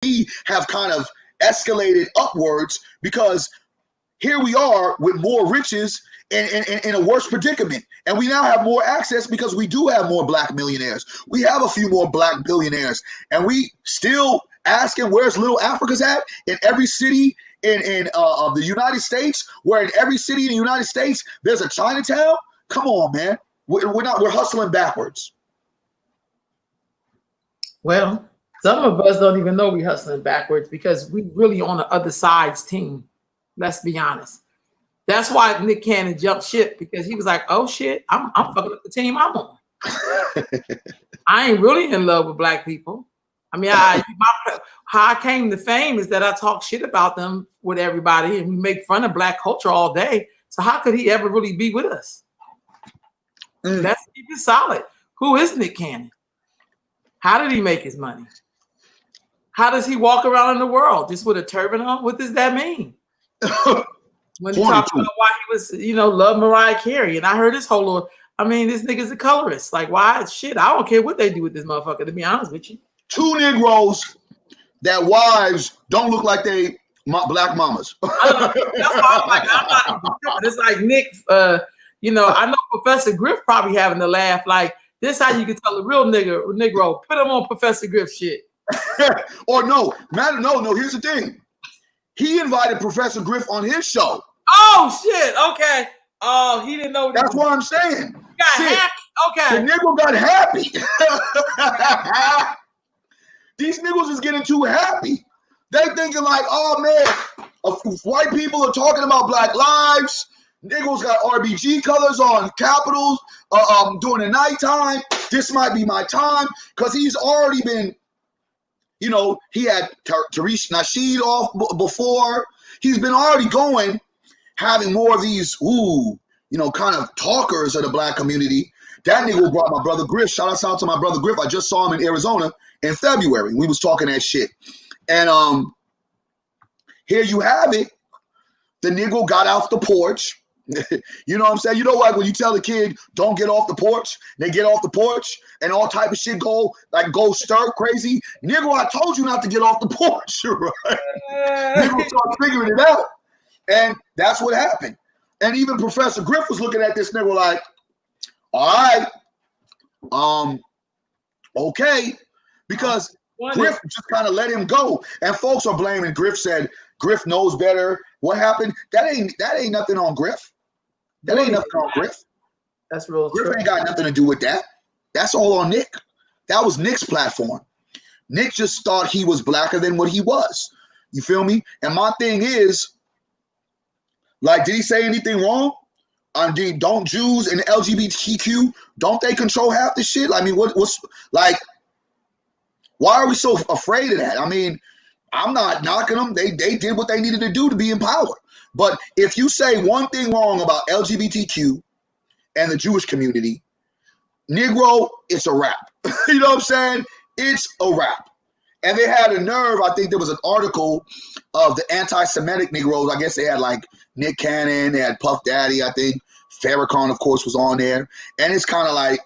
we have kind of escalated upwards because here we are with more riches in a worse predicament. And we now have more access because we do have more black millionaires. We have a few more black billionaires. And we still asking where's little Africa's at in every city in the United States, where in every city in the United States, there's a Chinatown. Come on, man. We're hustling backwards. Well, some of us don't even know we're hustling backwards because we really on the other side's team. Let's be honest. That's why Nick Cannon jumped ship, because he was like, oh shit, I'm fucking up the team I'm on. I ain't really in love with black people. I mean, how I came to fame is that I talk shit about them with everybody and we make fun of black culture all day. So how could he ever really be with us? Let's keep it solid. Who is Nick Cannon? How did he make his money? How does he walk around in the world just with a turban on? What does that mean? When he talked about why he was, love Mariah Carey, and I heard his whole little, this nigga's a colorist. Like, why? Shit, I don't care what they do with this motherfucker, to be honest with you. 2 Negroes that wives don't look like they black mamas. That's why I'm not. It's like Nick, I know Professor Griff probably having to laugh. Like, this how you can tell a real Negro. Put him on Professor Griff shit. Or no, here's the thing. He invited Professor Griff on his show. Oh shit! Okay. Oh, he didn't know. That's what I'm saying. Got happy. Okay. The nigga got happy. These niggas is getting too happy. They thinking like, oh man, white people are talking about black lives. Niggas got RBG colors on capitals during the nighttime. This might be my time, because he's already been. He had Tariq Nasheed off before. He's been already going, having more of these, kind of talkers of the black community. That nigga brought my brother Griff. Shout out to my brother Griff. I just saw him in Arizona in February. We was talking that shit. And here you have it. The nigga got off the porch. You know what I'm saying? You know what? When you tell the kid, don't get off the porch, they get off the porch and all type of shit go stir crazy. Nigga, I told you not to get off the porch, right? Nigga start figuring it out. And that's what happened. And even Professor Griff was looking at this nigga like, all right, okay. Because Griff just kind of let him go. And folks are blaming Griff, said Griff knows better. What happened? That ain't nothing on Griff. That ain't nothing on Griff. That's real. Griff ain't got nothing to do with that. That's all on Nick. That was Nick's platform. Nick just thought he was blacker than what he was. You feel me? And my thing is, like, did he say anything wrong? Don't Jews and LGBTQ, don't they control half the shit? I mean, what's like, why are we so afraid of that? I mean, I'm not knocking them. They did what they needed to do to be in power. But if you say one thing wrong about LGBTQ and the Jewish community, Negro, it's a wrap. You know what I'm saying? It's a wrap. And they had a nerve. I think there was an article of the anti-Semitic Negroes. I guess they had like Nick Cannon, they had Puff Daddy, I think. Farrakhan, of course, was on there. And it's kind of like,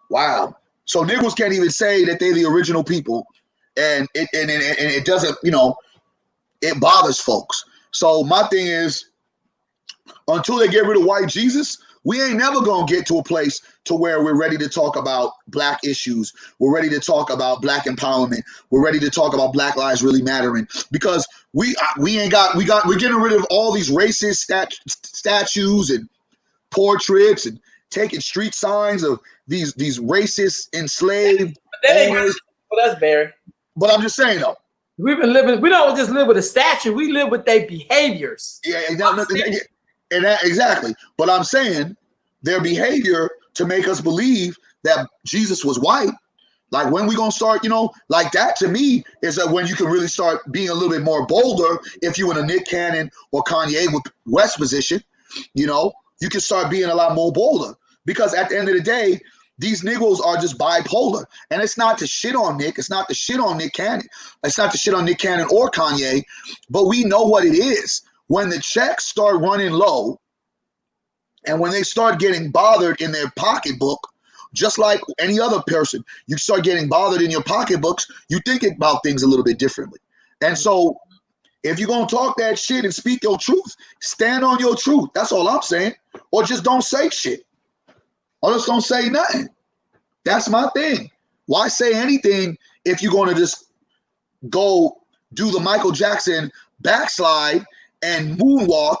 wow. So Negroes can't even say that they're the original people. And it doesn't, it bothers folks. So my thing is, until they get rid of white Jesus, we ain't never gonna get to a place to where we're ready to talk about black issues. We're ready to talk about black empowerment. We're ready to talk about black lives really mattering, because we're getting rid of all these racist statues and portraits and taking street signs of these racist enslaved owners. Well, that's Barry. But I'm just saying though, we've been living. We don't just live with a statue. We live with their behaviors. Yeah, exactly. But I'm saying their behavior to make us believe that Jesus was white. Like, when we gonna start, like that to me is that when you can really start being a little bit more bolder. If you in a Nick Cannon or Kanye with West position, you can start being a lot more bolder, because at the end of the day, these niggas are just bipolar. And it's not to shit on Nick. It's not to shit on Nick Cannon. It's not to shit on Nick Cannon or Kanye. But we know what it is. When the checks start running low and when they start getting bothered in their pocketbook, just like any other person. You start getting bothered in your pocketbooks, you think about things a little bit differently. And so if you're going to talk that shit and speak your truth, stand on your truth. That's all I'm saying. Or just don't say shit. Or just don't say nothing. That's my thing. Why say anything if you're going to just go do the Michael Jackson backslide and moonwalk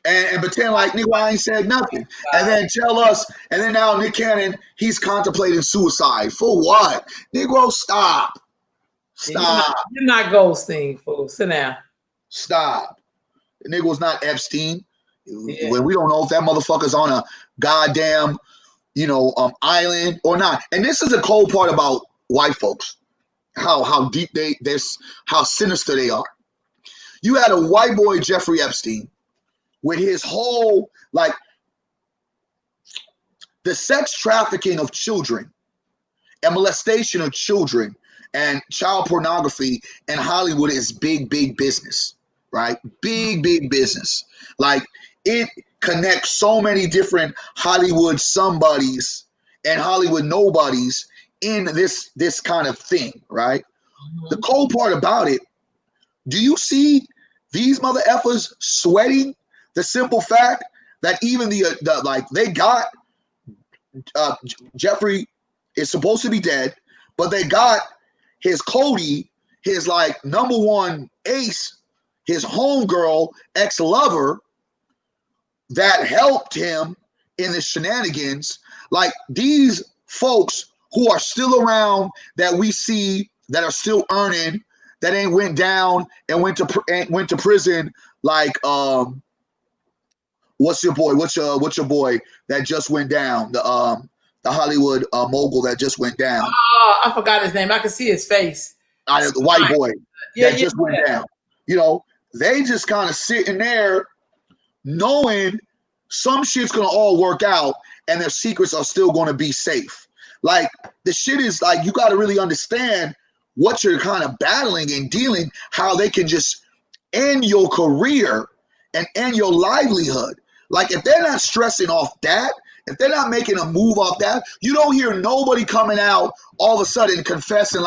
and pretend like, nigga, I ain't said nothing. And then tell us, and then now Nick Cannon, he's contemplating suicide. For what? Negro, stop. Stop. You're not Goldstein, fool. Sit down. Stop. The nigga was not Epstein. Yeah. When we don't know if that motherfucker's on a goddamn, island or not. And this is the cold part about white folks. How deep how sinister they are. You had a white boy, Jeffrey Epstein, with his whole, the sex trafficking of children and molestation of children and child pornography in Hollywood is big, big business, right? Big, big business. It connects so many different Hollywood somebodies and Hollywood nobodies in this kind of thing, right? Mm-hmm. The cold part about it, do you see these mother effers sweating the simple fact that even they got Jeffrey is supposed to be dead, but they got his Cody, his number one ace, his homegirl, ex-lover that helped him in the shenanigans. These folks who are still around that we see that are still earning, that ain't went down and went to prison. What's your boy that just went down? The Hollywood mogul that just went down. Oh, I forgot his name. I can see his face. The white boy that just went down. They just kind of sitting there knowing some shit's going to all work out and their secrets are still going to be safe. The shit is you got to really understand what you're kind of battling and dealing, how they can just end your career and end your livelihood. If they're not stressing off that, if they're not making a move off that, you don't hear nobody coming out all of a sudden confessing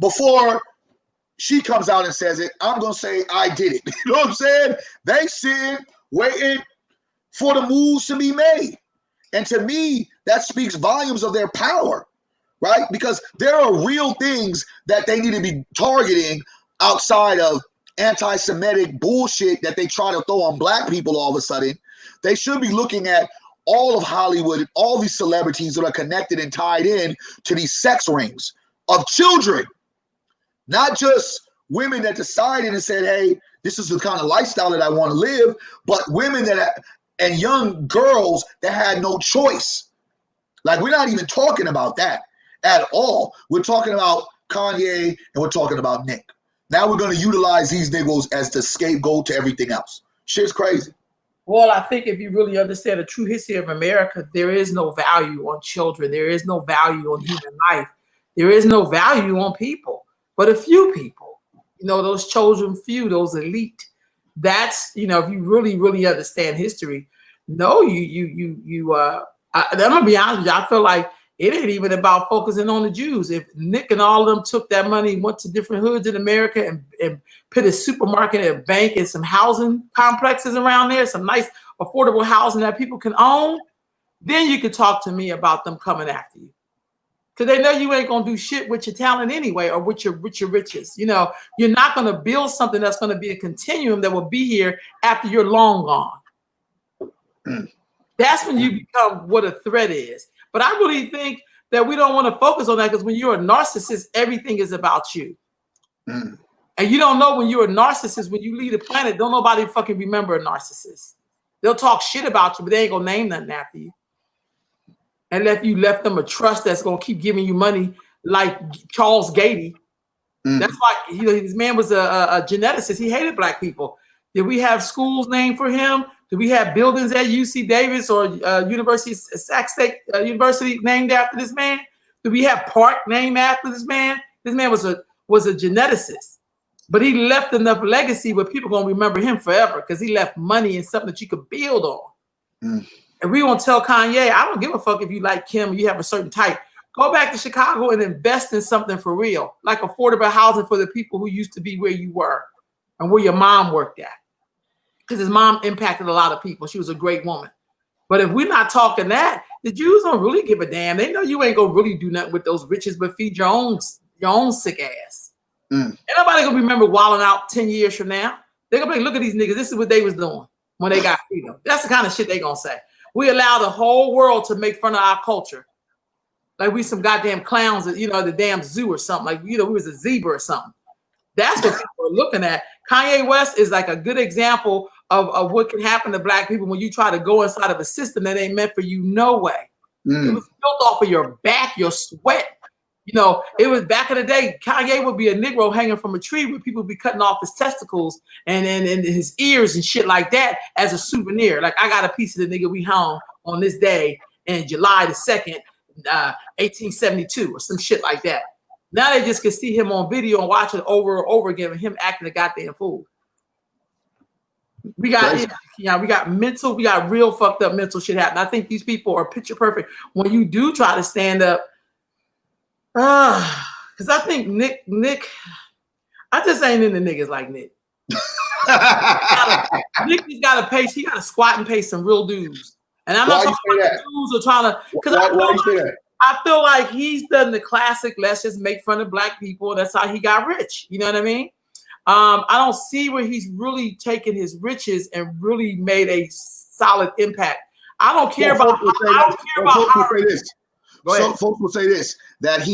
before she comes out and says it, I'm going to say I did it. You know what I'm saying? They sitting, waiting for the moves to be made. And to me, that speaks volumes of their power, right? Because there are real things that they need to be targeting outside of anti-Semitic bullshit that they try to throw on black people all of a sudden. They should be looking at all of Hollywood, all these celebrities that are connected and tied in to these sex rings of children, not just women that decided and said, hey, this is the kind of lifestyle that I want to live, but women and young girls that had no choice. We're not even talking about that at all. We're talking about Kanye and we're talking about Nick. Now we're going to utilize these niggas as the scapegoat to everything else. Shit's crazy. Well, I think if you really understand the true history of America, there is no value on children. There is no value on human life. There is no value on people, but a few people, those chosen few, those elite. That's, if you really, really understand history, I'm going to be honest with you, I feel like it ain't even about focusing on the Jews. If Nick and all of them took that money, went to different hoods in America and put a supermarket, a bank, and some housing complexes around there, some nice affordable housing that people can own, then you could talk to me about them coming after you. Because they know you ain't going to do shit with your talent anyway or with your riches. You're not going to build something that's going to be a continuum that will be here after you're long gone. That's when you become what a threat is. But I really think that we don't want to focus on that because when you're a narcissist, everything is about you. And you don't know when you're a narcissist, when you leave the planet, don't nobody fucking remember a narcissist. They'll talk shit about you, but they ain't going to name nothing after you. Unless you left them a trust that's going to keep giving you money like Charles Gady. That's why this man was a geneticist. He hated black people. Did we have schools named for him? Do we have buildings at UC Davis or Sac State University named after this man? Do we have park named after this man? This man was a geneticist, but he left enough legacy where people gonna remember him forever because he left money and something that you could build on. And we gonna tell Kanye, I don't give a fuck if you like Kim or you have a certain type. Go back to Chicago and invest in something for real, like affordable housing for the people who used to be where you were and where your mom worked at. Because his mom impacted a lot of people. She was a great woman. But if we're not talking that, the Jews don't really give a damn. They know you ain't gonna really do nothing with those riches, but feed your own sick ass. Ain't nobody gonna remember wilding out 10 years from now. They're gonna be like, look at these niggas. This is what they was doing when they got freedom. That's the kind of shit they gonna say. We allow the whole world to make fun of our culture. Like we some goddamn clowns at, the damn zoo or something. Like, we was a zebra or something. That's what people are looking at. Kanye West is like a good example of what can happen to black people when you try to go inside of a system that ain't meant for you no way. It was built off of your back, your sweat. It was back in the day, Kanye would be a Negro hanging from a tree where people would be cutting off his testicles and his ears and shit like that as a souvenir. Like, I got a piece of the nigga we hung on this day in July the 2nd, 1872 or some shit like that. Now they just can see him on video and watch it over and over again and him acting a goddamn fool. We got real fucked up mental shit happening. I think these people are picture perfect. When you do try to stand up, because I think Nick, I just ain't into niggas like Nick. Nick has got to pace. He got to squat and pace some real dudes. And I'm not talking about dudes who are trying to. Because I feel like he's done the classic. Let's just make fun of black people. That's how he got rich. You know what I mean? I don't see where he's really taken his riches and really made a solid impact. I don't care about. Folks will say this, that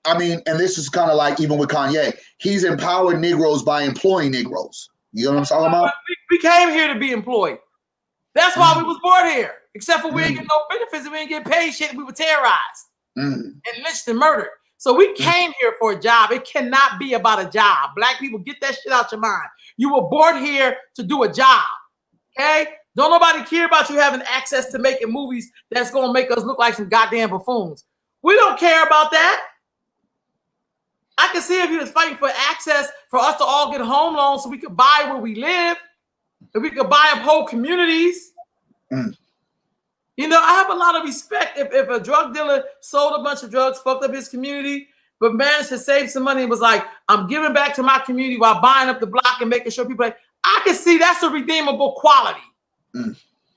and this is kind of like even with Kanye, he's empowered Negroes by employing Negroes. You know what I'm talking about? We came here to be employed. That's why we was born here. Except for we ain't get no benefits and we ain't get paid shit. We were terrorized and lynched and murdered. So we came here for a job. It cannot be about a job. Black people, get that shit out your mind. You were born here to do a job. Okay? Don't nobody care about you having access to making movies that's going to make us look like some goddamn buffoons. We don't care about that. I can see if he was fighting for access for us to all get home loans so we could buy where we live, and we could buy up whole communities. I have a lot of respect if a drug dealer sold a bunch of drugs, fucked up his community, but managed to save some money and was like, I'm giving back to my community while buying up the block and making sure people I can see that's a redeemable quality.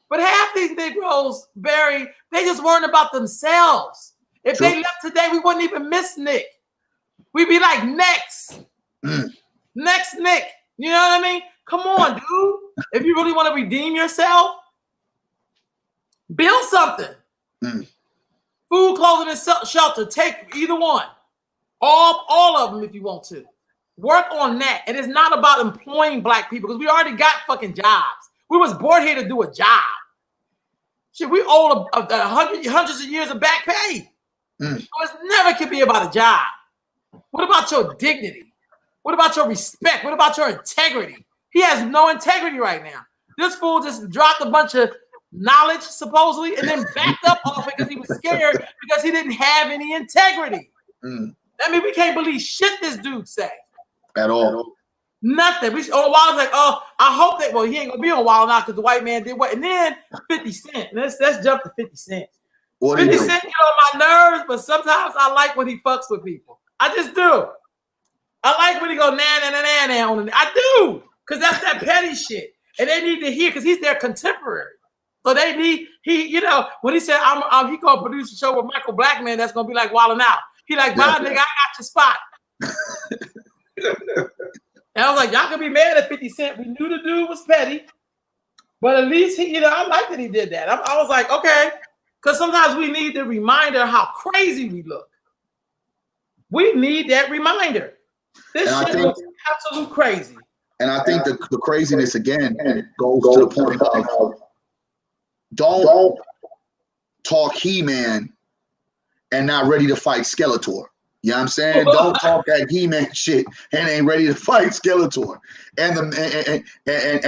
But half these Negroes, Barry, they just weren't about themselves. If they left today, we wouldn't even miss Nick. We'd be like, next Nick. You know what I mean? Come on, dude. If you really want to redeem yourself, build something. Food, clothing, and shelter. Take either one. All of them if you want to. Work on that. And it's not about employing black people because we already got fucking jobs. We was born here to do a job. Shit, we owe hundreds of years of back pay. So it never can be about a job. What about your dignity? What about your respect? What about your integrity? He has no integrity right now. This fool just dropped a bunch of knowledge, supposedly, and then backed up off it because he was scared because he didn't have any integrity. That means we can't believe shit this dude say. At all. Nothing. Wild's like, I hope that. Well, he ain't gonna be on Wild now because the white man did what. And then 50 Cent. Let's jump to 50 Cent. 50 Cent get on my nerves, but sometimes I like when he fucks with people. I just do. I like when he go na on it. I do, because that's that petty shit, and they need to hear because he's their contemporary. So they need when he said he gonna produce a show with Michael Blackman that's gonna be like Wildin' Out. He like, bye, nigga, I got your spot. And I was like, y'all can be mad at 50 Cent. We knew the dude was petty, but at least he, I like that he did that. I was like, okay, because sometimes we need the reminder how crazy we look. We need that reminder. This shit looks absolute crazy. And I think the craziness again goes to the point of don't talk He-Man and not ready to fight Skeletor. You know what I'm saying? Don't talk that He-Man shit and ain't ready to fight Skeletor. And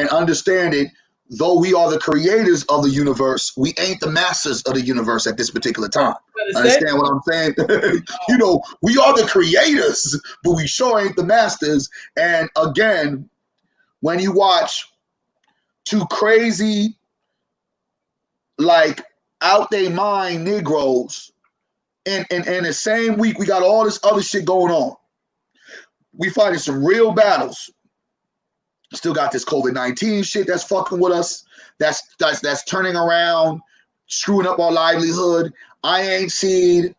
understand it, though we are the creators of the universe, we ain't the masters of the universe at this particular time. Understand what I'm saying? We are the creators, but we sure ain't the masters. And again, when you watch two crazy like out they mind Negroes. And the same week, we got all this other shit going on. We fighting some real battles. Still got this COVID-19 shit that's fucking with us. That's turning around, screwing up our livelihood. I ain't seen.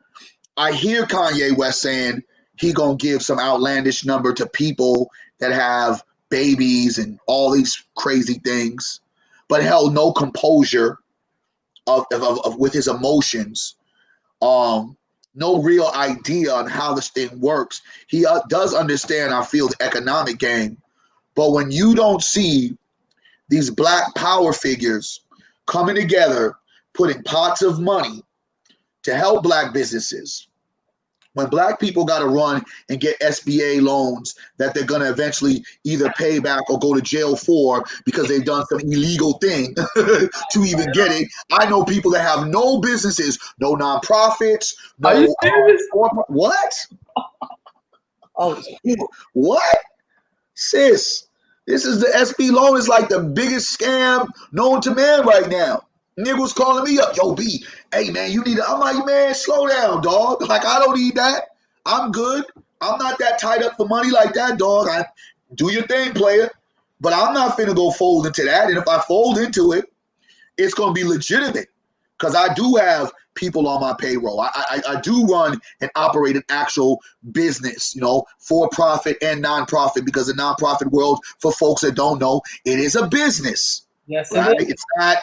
I hear Kanye West saying he gonna give some outlandish number to people that have babies and all these crazy things, but held no composure of with his emotions. No real idea on how this thing works. He does understand, I feel, the economic game, but when you don't see these black power figures coming together, putting pots of money to help black businesses, when black people got to run and get SBA loans that they're going to eventually either pay back or go to jail for because they've done some illegal thing to even get it. I know people that have no businesses, no nonprofits, no. Are you serious? What? Oh, what? Sis, this is the SB loan is like the biggest scam known to man right now. Niggas calling me up, yo, B, hey, man, you need to, I'm like, man, slow down, dog. Like, I don't need that. I'm good. I'm not that tied up for money like that, dog. Do your thing, player. But I'm not finna go fold into that. And if I fold into it, it's going to be legitimate because I do have people on my payroll. I do run and operate an actual business, for profit and nonprofit, because the nonprofit world, for folks that don't know, it is a business. Yes, right? it is. It's not.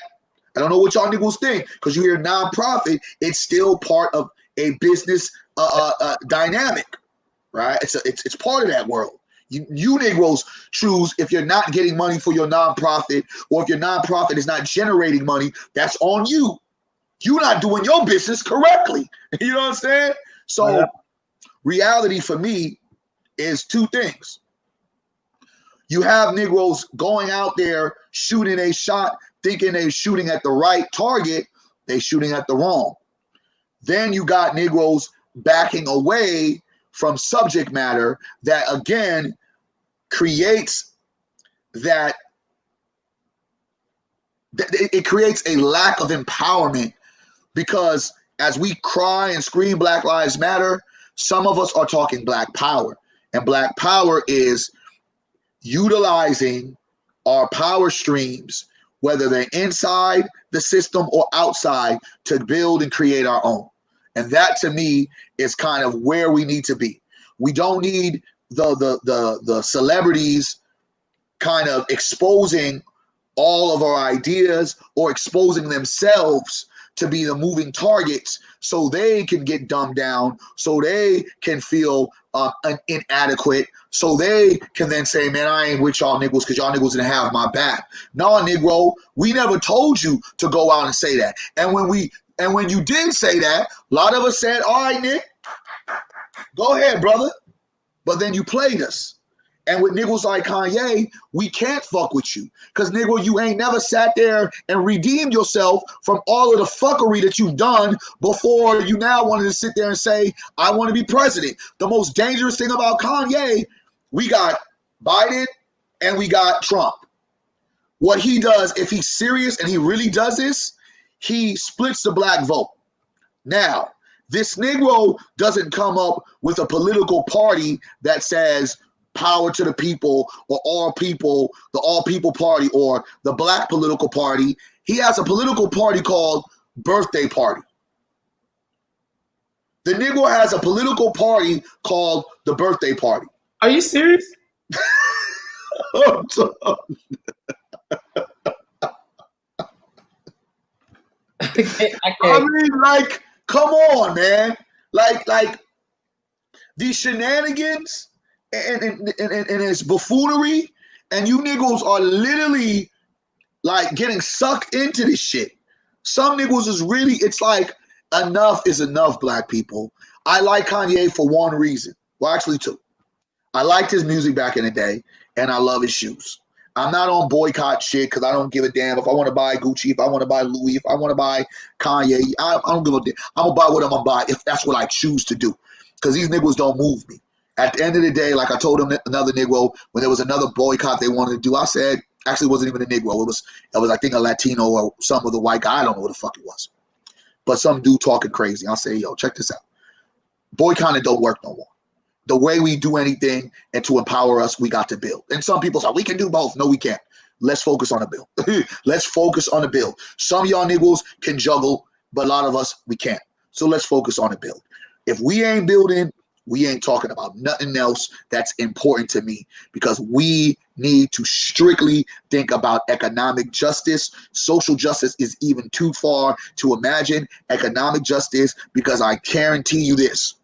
I don't know what y'all niggas think, because you hear nonprofit, it's still part of a business dynamic, right? It's part of that world. You Negroes choose if you're not getting money for your nonprofit, or if your nonprofit is not generating money, that's on you. You're not doing your business correctly. You know what I'm saying? So reality for me is two things. You have Negroes going out there shooting a shot, thinking they're shooting at the right target, they shooting at the wrong. Then you got Negroes backing away from subject matter that, again, creates that it creates a lack of empowerment, because as we cry and scream Black Lives Matter, some of us are talking Black power. And Black power is utilizing our power streams, whether they're inside the system or outside, to build and create our own. And that, to me, is kind of where we need to be. We don't need the celebrities kind of exposing all of our ideas or exposing themselves to be the moving targets so they can get dumbed down, so they can feel inadequate, so they can then say, man, I ain't with y'all niggas because y'all niggas didn't have my back. No, Negro, we never told you to go out and say that. And when you did say that, a lot of us said, all right, Nick, go ahead, brother. But then you played us. And with niggas like Kanye, we can't fuck with you. Because, nigga, you ain't never sat there and redeemed yourself from all of the fuckery that you've done before you now wanted to sit there and say, I want to be president. The most dangerous thing about Kanye, we got Biden and we got Trump. What he does, if he's serious and he really does this, he splits the black vote. Now, this Negro doesn't come up with a political party that says power to the people, or all people, the all people party, or the black political party. He has a political party called Birthday Party. The Negro has a political party called the Birthday Party. Are you serious? I mean, like, come on, man. Like these shenanigans and it's buffoonery, and you niggas are literally like getting sucked into this shit. Some niggas is really, it's like, enough is enough, black people. I like Kanye for one reason. Well, actually two. I liked his music back in the day, and I love his shoes. I'm not on boycott shit because I don't give a damn if I want to buy Gucci, if I want to buy Louis, if I want to buy Kanye. I don't give a damn. I'm going to buy what I'm going to buy if that's what I choose to do, because these niggas don't move me. At the end of the day, like I told another Negro, when there was another boycott they wanted to do, I said, Actually, it wasn't even a Negro. It was I think a Latino or some of the white guy. I don't know what the fuck it was. But some dude talking crazy. I'll say, yo, check this out. Boy kind of don't work no more. The way we do anything and to empower us, we got to build. And some people say, we can do both. No, we can't. Let's focus on the build. Let's focus on the build. Some of y'all niggas can juggle, but a lot of us, we can't. So let's focus on the build. If we ain't building, we ain't talking about nothing else that's important to me, because we need to strictly think about economic justice. Social justice is even too far to imagine economic justice, because I guarantee you this.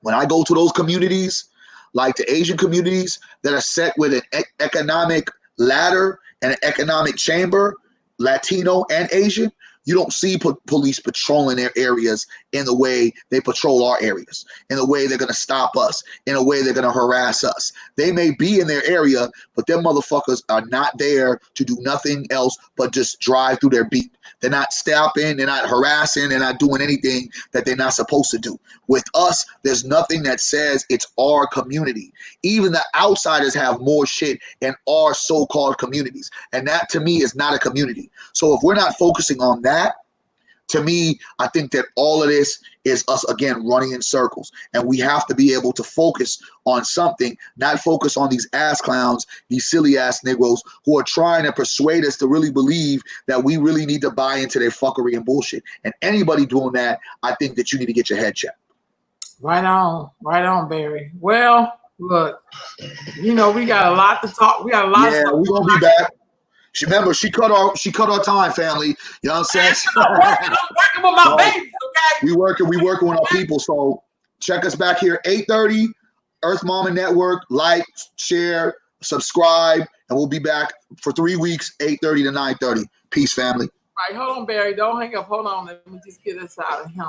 When I go to those communities, like the Asian communities that are set with an economic ladder and an economic chamber, Latino and Asian, you don't see police patrolling their areas in the way they patrol our areas, in the way they're going to stop us, in a way they're going to harass us. They may be in their area, but them motherfuckers are not there to do nothing else but just drive through their beat. They're not stopping, they're not harassing, they're not doing anything that they're not supposed to do. With us, there's nothing that says it's our community. Even the outsiders have more shit in our so-called communities. And that, to me, is not a community. So if we're not focusing on that, to me, I think that all of this is us, again, running in circles. And we have to be able to focus on something, not focus on these ass clowns, these silly ass Negroes who are trying to persuade us to really believe that we really need to buy into their fuckery and bullshit. And anybody doing that, I think that you need to get your head checked. Right on, Barry. Well, look, we got a lot to talk. We got a lot of stuff. We're going to be back. Remember, she cut our time, family. You know what I'm saying? I'm working with my babies, okay? We working with our people. So check us back here, 8:30, Earth Mama Network. Like, share, subscribe, and we'll be back for 3 weeks, 8:30 to 9:30. Peace, family. All right, hold on, Barry. Don't hang up. Hold on. Let me just get this out of him.